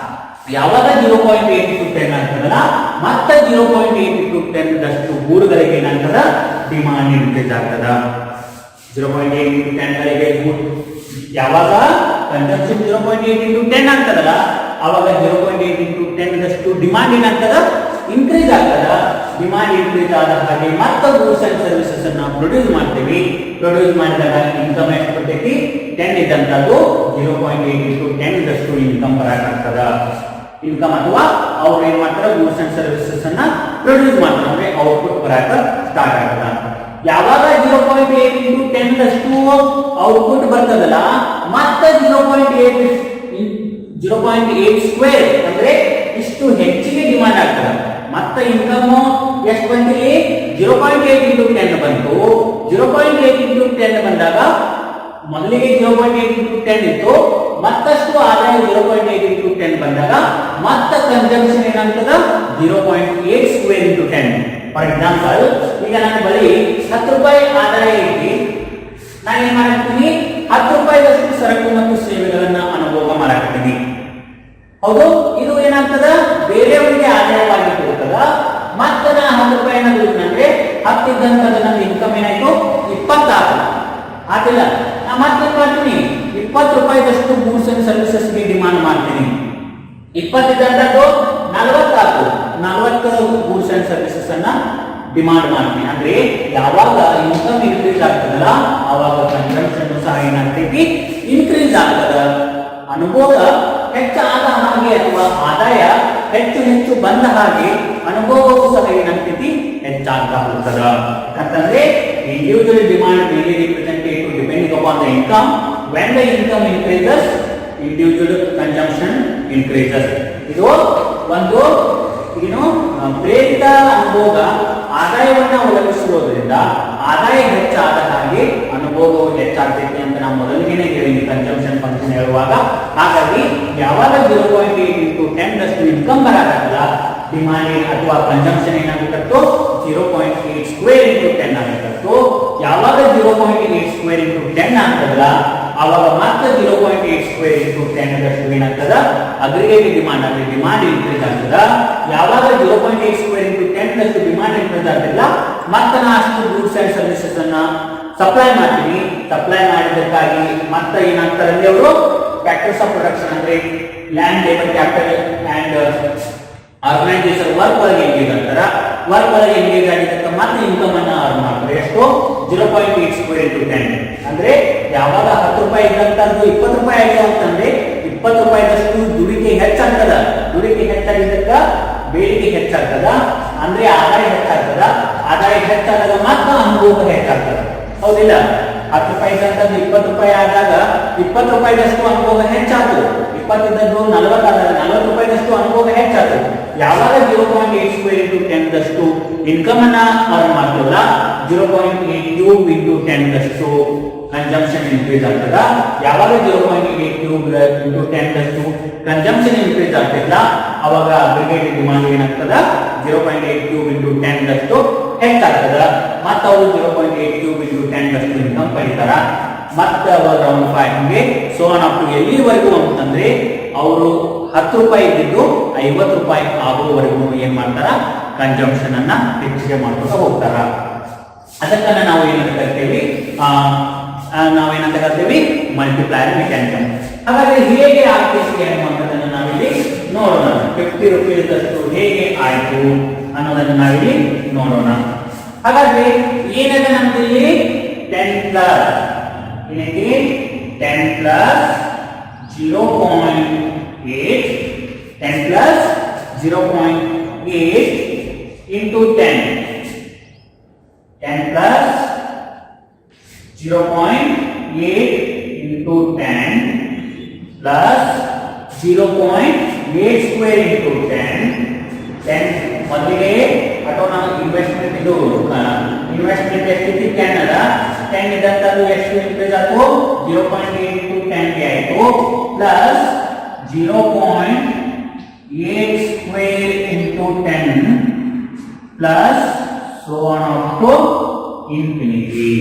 ಯಾವಾಗ 0.8 into 10 ಆಗ್ತದಲ್ಲ ಮತ್ತೆ 0.8 into 10 ದಷ್ಟು ಗೂಡುಗಳಿಗೆ ಏನಾಗ್ತದ, ಡಿಮಾಂಡ್ ಇನ್ಕ್ರೀಸ್ ಆಗ್ತದ. 0.8 into 10 ಗಳಿಗೆ ಯಾವಾಗ ಕನ್ಸಂಪ್ಷನ್ 0.8 into 10 ಆಗ್ತದಲ್ಲ ಅವಾಗ 0.8 into 10 ದಷ್ಟು ಡಿಮಾಂಡ್ ಏನಾಗ್ತದ, ಇನ್ಕ್ರೀಸ್ ಆಗ್ತದ. ಡಿಮಾಂಡ್ ಇನ್ಕ್ರೀಸ್ ಆದ ಹಾಗೆ ಮತ್ತೆ ಗೂಡ್ಸ್ ಅಂಡ್ ಸರ್ವಿಸಸ್ ಅನ್ನ ಪ್ರೊಡ್ಯೂಸ್ ಮಾಡ್ತೀವಿ. ಪ್ರೊಡ್ಯೂಸ್ ಮಾಡಿದಾಗ ಇನ್ಕಮ್ ಎಷ್ಟು ಬರ್ತೈತಿ, 10 ಇದ್ದಂತದ್ದು 0.8 into 10 ದಷ್ಟು ಇನ್ಕಮ್ ಬರಕಾಗ್ತದ. ಇನ್ಕಮ್ ಅಥವಾ ಅವ್ರು ಏನ್ ಮಾಡ್ತಾರ, ಗೂಡ್ಸ್ ಅಂಡ್ ಸರ್ವಿಸಸ್ ಅನ್ನ ಪ್ರೊಡ್ಯೂಸ್ ಮಾಡ್ತಾರೆ, ಅಂದ್ರೆ ಔಟ್ಪುಟ್ ಬರಾಕ ಸ್ಟಾರ್ಟ್ ಆಗ್ತದ. ಯಾವಾಗ 0.8 into 10 ದಷ್ಟು ಔಟ್ಪುಟ್ ಬರ್ತದಲ್ಲ ಮತ್ತೆ 0.8 ಸ್ಕ್ವೇರ್ ಅಂದ್ರೆ ಇಷ್ಟು ಹೆಚ್ಚಿಗೆ ಡಿಮಾಂಡ್ ಆಗ್ತದ. ಮತ್ತೆ ಇನ್ಕಮ್ ಎಷ್ಟು ಬಂತಿಲ್ಲಿ, 0.8 into 10 ಬಂತು. 0.8 into 10 ಬಂದಾಗ ಮೊದಲಿಗೆ 0.8 into 10 ಇತ್ತು, ಮತ್ತಷ್ಟು ಆದಾಯ 0.8 into 10 ಬಂದಾಗ ಮತ್ತೆ ಕನ್ಸಂಪ್ಷನ್ ಏನಾಗ್ತದ, 0.8 ಸ್ಕ್ವೇರ್ into 10. ಫಾರ್ ಎಕ್ಸಾಂಪಲ್, ಈಗ ನನ್ನ ಬಳಿ 10 ರೂಪಾಯಿ ಆದಾಯ ಐತಿ, ನಾನು ಏನ್ ಮಾಡ್ತೀನಿ, 10 ರೂಪಾಯಿದಷ್ಟು ಸರಕು ಮತ್ತು ಸೇವೆಗಳನ್ನ ಅನುಭವ ಮಾಡಾಕತ್ತೀನಿ. ಹೌದು, ಇದು ಏನಾಗ್ತದ, ಬೇರೆಯವರಿಗೆ ಆದಾಯವಾಗಿ ಕೊಡ್ತದ. ಮತ್ತೆ ನಾನು 10 ರೂಪಾಯಿನ ದುಡ್ಡಿನಂದ್ರೆ 10 ಇದ್ದಂತದ ನನ್ನ ಇನ್ಕಮ್ ಏನಾಯ್ತು, 20 ಆಗಿಲ್ಲ. ನಾ ಮತ್ತೆ ಮಾಡ್ತೀನಿ, 20 ರೂಪಾಯಿದಷ್ಟು ಗೂಡ್ಸ್ ಅಂಡ್ ಸರ್ವಿಸಸ್ ಗೆ ಡಿಮಾಂಡ್ ಮಾಡ್ತೀನಿ. 20 ಇದ್ದಂತದ್ದು 40 ಆಯ್ತು, 40 ಗೂಡ್ಸ್ ಅಂಡ್ ಸರ್ವಿಸಸ್ ಅನ್ನ ಡಿಮಾಂಡ್ ಮಾಡ್ತೀನಿ. ಅಂದ್ರೆ ಯಾವಾಗ ಇನ್ಕಮ್ ಇನ್ಕ್ರೀಸ್ ಆಗ್ತದಲ್ಲ ಅವಾಗ ಕನ್ಸಂಪ್ಷನ್ ಸಹ ಏನಾಗ್ತೈತಿ, ಇನ್ಕ್ರೀಸ್ ಆಗ್ತದ. ಅನುಭವ ಹೆಚ್ಚಾದ ಹಾಗೆ ಅಥವಾ ಆದಾಯ ಹೆಚ್ಚು ಹೆಚ್ಚು ಬಂದ ಹಾಗೆ ಅನುಭವವು ಸಹ ಏನಾಗ್ತೈತಿ, ಹೆಚ್ಚಾಗ್ತಾ ಹೋಗ್ತದ. ಯಾಕಂತಂದ್ರೆ individual demand mainly represented to depending upon the income. When the income increases, individual consumption increases. ಇದು ಒಂದು ಪ್ರೇರಿತ ಅನುಭೋಗ ಆದಾಯವನ್ನ ಒದಗಿಸುವುದರಿಂದ ಆದಾಯ ಹೆಚ್ಚಾದ ಹಾಗೆ ಅನುಭೋಗವು ಹೆಚ್ಚಾಗ್ತೈತಿ ಅಂತ ನಾವು ಮೊದಲಿಗೆ ಹೇಳಿದ್ವಿ ಕನ್ಸಂಪ್ಷನ್ ಫಂಕ್ಷನ್ ಹೇಳುವಾಗ. ಹಾಗಾಗಿ ಯಾವಾಗ 0.8 into 10 ದಷ್ಟು ಇನ್ಕಮ್ ಬರಲ್ಲ, ಡಿಮಾಂಡ್ ಅಥವಾ ಕನ್ಸಂಪ್ಷನ್ ಏನಾಗುತ್ತೋ 0.8 ಸ್ಕ್ವೇರ್ into 10 ಆಗುತ್ತೋ. ಯಾವಾಗ 0.8 ಸ್ಕ್ವೇರ್ into 10 ಆಗ್ತದಲ್ಲ ಅವಾಗ ಮತ್ತೆ 0.8 ಸ್ಕ್ವೇರ್ into 10 ದಷ್ಟು ಏನಾಗ್ತದ, ಅಗ್ರಿಗೇಟ್ ಡಿಮಾಂಡ್ ಅಂದ್ರೆ ಡಿಮಾಂಡ್ ಇನ್ಕ್ರೀಸ್ ಆಗ್ತದ. ಯಾವಾಗ 0.8 ಸ್ಕ್ವೇರ್ into 10 ದಷ್ಟು ಡಿಮಾಂಡ್ ಇನ್ಕ್ರೀಸ್ ಇನ್ಕ್ರೀಸ್ ಆಗ್ತಿಲ್ಲ, ಮತ್ತೆ ನಾ ಅಷ್ಟು ಗೂಡ್ಸ್ ಅಂಡ್ ಸರ್ವಿಸಸ್ ಅನ್ನ ಸಪ್ಲೈ ಮಾಡ್ತೀನಿ. ಸಪ್ಲೈ ಮಾಡಿದ್ದಕ್ಕಾಗಿ ಮತ್ತೆ ಏನಾಗ್ತಾರೆ ಅಂದ್ರೆ ಅವರು ಫ್ಯಾಕ್ಟರ್ಸ್ ಆಫ್ ಪ್ರೊಡಕ್ಷನ್ ಅಂದ್ರೆ land, labour, capital and organisation work ಒಳಗೆ ಎಂಗೇಜ್ ಆಗ್ತಾರ. ವರ್ಕ್ ಒಳಗೆ ಎಂಗೇಜ್ ಆಗಿದ್ದಕ್ಕೆ ಮತ್ತೆ ಇನ್ಕಮ್ ಅನ್ನ ಅರ್ನ್ ಮಾಡ್ತಾರೆ. ಎಷ್ಟು? 0.8 ಸ್ಕ್ವೇರ್ ಇಂಟು 10. ಅಂದ್ರೆ ಯಾವಾಗ 10 ರೂಪಾಯಿ ಇದ್ದಂತದ್ದು 20 ರೂಪಾಯಿ ಆಗಿದೆ ಅಂತಂದ್ರೆ 20 ರೂಪಾಯಿದಷ್ಟು ದುಡಿಕೆ ಹೆಚ್ಚಾಗ್ತದ. ದುಡಿಕೆ ಹೆಚ್ಚಾಗಿದ್ದಕ್ಕ ಬೇಡಿಕೆ ಹೆಚ್ಚಾಗ್ತದ, ಅಂದ್ರೆ ಆದಾಯ ಹೆಚ್ಚಾಗ್ತದ. ಆದಾಯ ಹೆಚ್ಚಾದಾಗ ಮಾತ್ರ ಅನುಭೋಗ ಹೆಚ್ಚಾಗ್ತದ, ಹೌದಿಲ್ಲ? 10 ರೂಪಾಯಿ ಇದ್ದಂತದ್ದು 20 ರೂಪಾಯಿ ಆದಾಗ 20 ರೂಪಾಯಿದಷ್ಟು ಅನುಭೋಗ ಹೆಚ್ಚಾಯ್ತು. 20 ಇದ್ದದ್ದು 40 ಆದಾಗ 40 ರೂಪಾಯಿದಷ್ಟು ಅನುಭೋಗ ಹೆಚ್ಚಾಯ್ತು. ಯಾವಾಗ 0.8 ಸ್ಕ್ವೇರ್ ಇಂಟು 10 ದಷ್ಟು ಇನ್ಕಮ್ ಅನ್ನ ಅರ್ನ್ ಮಾಡ್ತೀವಲ್ಲ, 0.8 ಇಂಟು 10 ದಷ್ಟು ಕನ್ಸಂಪ್ಷನ್ ಇನ್ಕ್ರೀಸ್ ಆಗ್ತದ. ಯಾವಾಗ 0.8 ಇಂಟು 10 ದಷ್ಟು ಕನ್ಸಂಪ್ಷನ್ ಇನ್ಕ್ರೀಸ್ ಆಗ್ತಿಲ್ಲ, ಅವಾಗ ಅಗ್ರಿಗೇಟ್ ಡಿಮಾಂಡ್ ಏನಾಗ್ತದ? 0.8 ಇಂಟು 10 ದಷ್ಟು ಹೆಚ್ಚಾಗ್ತದ. ಮತ್ತೆ ಅವರು 0.8 ಇಂಟು 10 ದಷ್ಟು ಇನ್ಕಮ್ ಪಡಿತಾರ. ಮತ್ತೆ ಅವಾಗ ರೌಂಡ್ 5 ಹಂಗೆ ಸೋ ಆನ್ ಅಪ್ ಟು ಎಲ್ಲಿವರೆಗೂ ಅಂತಂದ್ರೆ ಅವರು 10 ರೂಪಾಯಿ ಇದ್ದಿದ್ದು 50 ರೂಪಾಯಿ ಆಗೋವರೆಗೂ ಏನ್ ಮಾಡ್ತಾರ? ಕನ್ಸಂಪ್ಷನ್ ಅನ್ನ ಹೆಚ್ಚಿಗೆ ಮಾಡ್ಕೊತಾ ಹೋಗ್ತಾರ. ಅದಕ್ಕನ್ನ ನಾವು ಏನಂತ ಕರಿತೀವಿ? Multiplier mechanism. ಹಾಗಾದ್ರೆ ಹೇಗೆ ಆಗ್ತೈತಿ ಅನ್ನುವಂಥದ್ದನ್ನು ನಾವಿಲ್ಲಿ ನೋಡೋಣ. 50 ರೂಪಾಯಿ ಅಷ್ಟು ಹೇಗೆ ಆಯ್ತು ಅನ್ನೋದನ್ನು ನಾವಿಲ್ಲಿ ನೋಡೋಣ. ಹಾಗಾದ್ರೆ ಏನದ ನಮ್ದಿಲ್ಲಿ 10 ಪ್ಲಸ್ ಏನೈತಿ? 10 plus 0.8 10 plus 0.8 into 10 10 plus 0.8 into 10 plus 0.8 square into 10 ಮೊದಲಿಗೆ ಅಥವಾ ನಾವು ಇನ್ವೆಸ್ಟ್ಮೆಂಟ್ ಇದು ಇನ್ವೆಸ್ಟ್ಮೆಂಟ್ ಎಷ್ಟಿತ್ತು? 10 ಅದ. 10 ಇದ್ದಂತದ್ದು ಎಷ್ಟು ಇನ್ಕ್ರೀಸ್ ಆಯ್ತು? 0.8 into 10 ಗೆ ಆಯ್ತು plus 0.8 square into 10 plus so on up to infinity.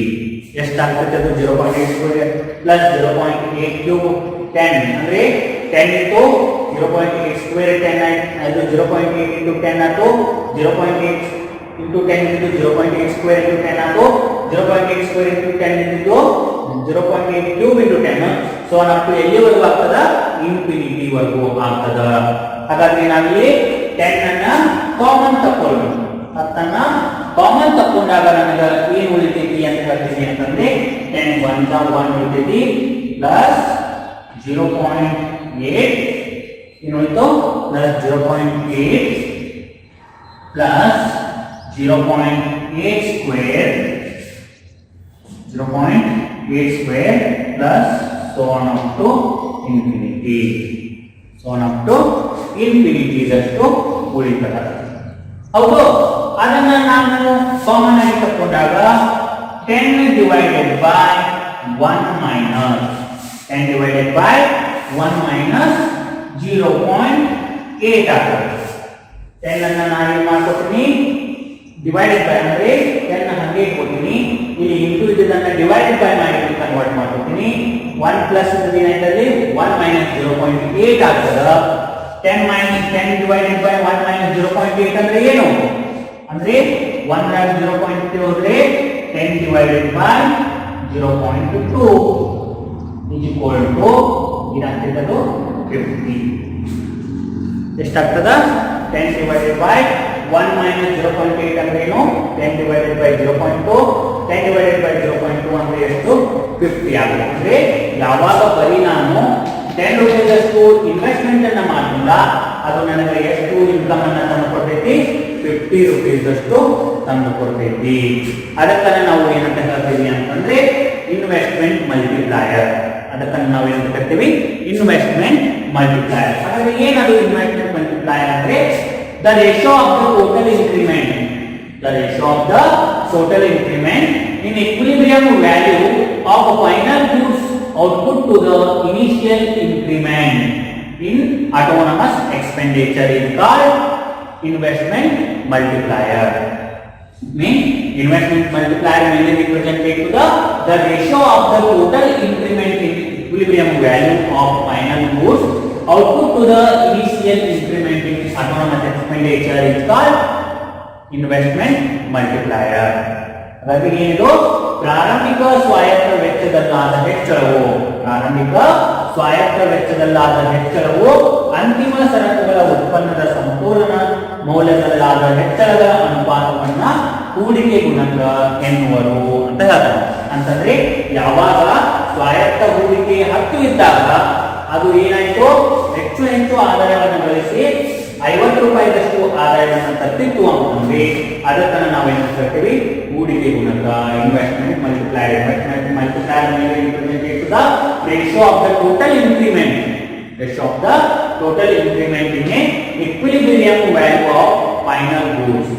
ಎಷ್ಟಾಗ್ತದೆ? ಅದು 0.8 ಸ್ಕ್ವೇರ್ ಪ್ಲಸ್ 0.8 ಕ್ಯೂಬ್ 10 ಅಂದ್ರೆ 10 ಇಂಟು 0.8 ಸ್ಕ್ವೇರ್ 10 ಅದು 0.8 ಇಂಟು 10 ಆಯ್ತು. 0.8 ಇಂಟು 10 ಇಂಟು 0.8 ಸ್ಕ್ವೇರ್ ಇಂಟು 10 ಆಯ್ತು. 0.8 square into 10 into 0.8 cube into 10 so up to ಎಲ್ಲಿವರೆಗೂ ಆಗ್ತದ? ಇನ್ಫಿನಿಟಿ ವರೆಗೂ ಆಗ್ತದ. ಹಾಗಾದ್ರೆ ನಾವಿಲ್ಲಿ 10 ಅನ್ನ ಕಾಮನ್ ತಕೊಳ್ಳೋಣ. 10 ಕಾಮನ್ ತಕೊಂಡಾಗ ನನಗೆ ಏನು ಉಳಿತೈತಿ ಅಂತ ಹೇಳ್ತೀನಿ ಅಂತಂದ್ರೆ 10 1 ಉಳಿತೈತಿ ಪ್ಲಸ್ 0.8 ಏನು ಉಳಿತು? Plus 0.8 plus 0.8 square 0.8 square plus so on up to infinity. so on up to infinity ದಷ್ಟು ಉಳಿತದ. ಹೌದು, ಅದನ್ನ ನಾನು ಕಾಮನ್ ಆಗಿ ತಕೊಂಡಾಗ 10 divided by 1 minus 10 divided by 1 minus 0.8 ಆಗ್ತದೆ. 10 ಅನ್ನ ನಾನು ಏನು ಮಾಡ್ಕೊತೀನಿ? ಡಿವೈಡೆಡ್ ಬೈ ಅಂದ್ರೆ 10 ಹಾಗೆ ಇಟ್ಕೊತೀನಿ. ಇಲ್ಲಿ ಇಂಟು ಇದನ್ನ ಡಿವೈಡೆಡ್ ಬೈ ಮಾಡಿ ಕನ್ವರ್ಟ್ ಮಾಡ್ಕೊತೀನಿ. 1 ಪ್ಲಸ್ ಏನಾಯ್ತದೆ? 1 minus 0.8 ಆಗ್ತದ. 10 divided by 1 minus 0.8 ಅಂದ್ರೆ ಏನು? ಅಂದ್ರೆ 1 ರಾಗ 0.2 ಹೋದ್ರೆ 10 divided by 0.2 is equal to ಇದಾಗ್ತದೆ 50. ಎಷ್ಟಾಗ್ತದ? 10 divided by 1 minus 0.8 ಅಂದ್ರೆ ಏನು? 10 divided by 0.2 10 divided by 0.2 ಅಂದ್ರೆ ಎಷ್ಟು? 50 ಆಗುತ್ತೆ. ಅಂದ್ರೆ ಯಾವಾಗ ಬರೀ ನಾನು 10 ರೂಪಾಯಿದಷ್ಟು ಇನ್ವೆಸ್ಟ್ಮೆಂಟ್ ಅನ್ನ ಮಾಡಿಲ್ಲ, ಅದು ನನಗೆ ಎಷ್ಟು ಇನ್ಕಮ್ ಅನ್ನ ತಂದು ಕೊಡ್ತೈತಿ? 50 ರೂಪಾಯಿದಷ್ಟು ತಂದು ಕೊಡ್ತೈತಿ. ಅದಕ್ಕನ್ನ ನಾವು ಏನಂತ ಹೇಳ್ತೀವಿ ಅಂತಂದ್ರೆ ಇನ್ವೆಸ್ಟ್ಮೆಂಟ್ ಮಲ್ಟಿಪ್ಲೈಯರ್. ಅದಕ್ಕನ್ನ ನಾವು ಏನಂತ ಕರಿತೀವಿ? Investment multiplier. ಹಾಗಾದ್ರೆ ಏನದು ಇನ್ವೆಸ್ಟ್ಮೆಂಟ್ ಮಲ್ಟಿಪ್ಲೈಯರ್ ಅಂದ್ರೆ the ratio of the total increment in equilibrium value of final goods output to the initial increment in autonomous expenditure is called investment multiplier. Investment multiplier mainly represented to the ratio of the total increment in equilibrium value of final goods output to the initial increment in autonomous expenditure is called investment multiplier. ಹಾಗಾಗಿ ಏನಿದು ಪ್ರಾರಂಭಿಕ ಸ್ವಾಯತ್ತ ವೆಚ್ಚದಲ್ಲಾದ ಹೆಚ್ಚಳವು, ಪ್ರಾರಂಭಿಕ ಸ್ವಾಯತ್ತ ವೆಚ್ಚದಲ್ಲಾದ ಹೆಚ್ಚಳವು ಅಂತಿಮ ಸರಕುಗಳ ಉತ್ಪನ್ನದ ಸಂಪೂರ್ಣ ಮೌಲ್ಯದಲ್ಲಾದ ಹೆಚ್ಚಳದ ಅನುಪಾತವನ್ನ ಹೂಡಿಕೆ ಗುಣಕ ಎನ್ನುವರು ಅಂತ ಹೇಳ್ತಾರೆ. ಅಂತಂದ್ರೆ ಯಾವಾಗ ಸ್ವಾಯತ್ತ ಹೂಡಿಕೆ 10 ಇದ್ದಾಗ ಅದು ಏನಾಯ್ತು, ಹೆಚ್ಚು ಆದಾಯವನ್ನು ಗಳಿಸಿ 50 ರೂಪಾಯಿದಷ್ಟು ಆದಾಯವನ್ನು ತರ್ತಿತ್ತು ಅಂತಂದ್ರೆ ಅದಕ್ಕೆ ನಾವೇನು ಹೇಳ್ತೀವಿ, ಹೂಡಿಕೆ ಗುಣಕ, ಇನ್ವೆಸ್ಟ್ಮೆಂಟ್ ಮಲ್ಟಿಪ್ಲೈಯರ್. ಇನ್ವೆಸ್ಟ್ಮೆಂಟ್ ಮಲ್ಟಿಪ್ಲೈಯರ್ ಮೇಲೆ representative the ratio of the total increment, ratio of the total increment in a equilibrium value of final goods.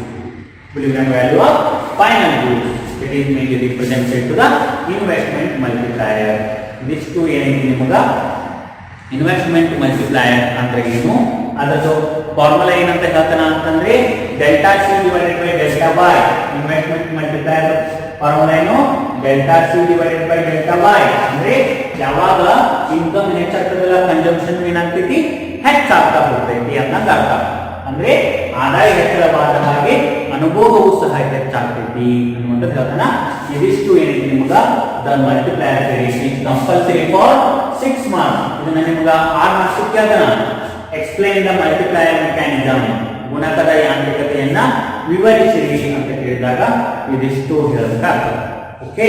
Equilibrium value of final goods. It is mainly represented to the investment multiplier. ಇದಿಷ್ಟು ಏನೈತಿ ನಿಮಗ investment multiplier ಅಂದ್ರೆ ಏನು, ಅದರದ್ದು formula ಏನಂತ ಹೇಳ್ತಾನ ಅಂತಂದ್ರೆ delta C divided by delta Y. Investment multiplier formula ಏನು, delta C divided by delta Y. ಅಂದ್ರೆ ಯಾವಾಗ ಇನ್ಕಮ್ ಹೆಚ್ಚಾಗ್ತದಲ್ಲ, ಕನ್ಸಂಪ್ಷನ್ ಏನಾಗ್ತೈತಿ, ಹೆಚ್ಚಾಗ್ತಾ ಹೋಗ್ತೈತಿ ಅನ್ನಂಗ ಅರ್ಥ. ಅಂದ್ರೆ ಆದಾಯ ಹೆಚ್ಚಳವಾದ ಹಾಗೆ ಅನುಭವವು ಸಹ ಹೆಚ್ಚಾಗ್ತೈತಿ ಅನ್ನುವಂಥದ್ದು ಹೇಳ್ತಾನ. ಇದಿಷ್ಟು ಏನೈತಿ ನಿಮಗ the multiplier theory compulsory for 6 marks. ಇದನ್ನ ನಿಮಗ 6 ಮಾರ್ಕ್ಸ್ ಕೇಳ್ತಾನ. ಎಕ್ಸ್ಪ್ಲೈನ್ ದ ಮಲ್ಟಿಪ್ಲೈಯರ್ ಮೆಕ್ಯಾನಿಸಮ್, ಗುಣಕದ ಯಾಂತ್ರಿಕತೆಯನ್ನ ವಿವರಿಸಿರಿ ಅಂತ ಕೇಳಿದಾಗ ಇದಿಷ್ಟು ಹೇಳಬೇಕಾಗ್ತದೆ. ಓಕೆ.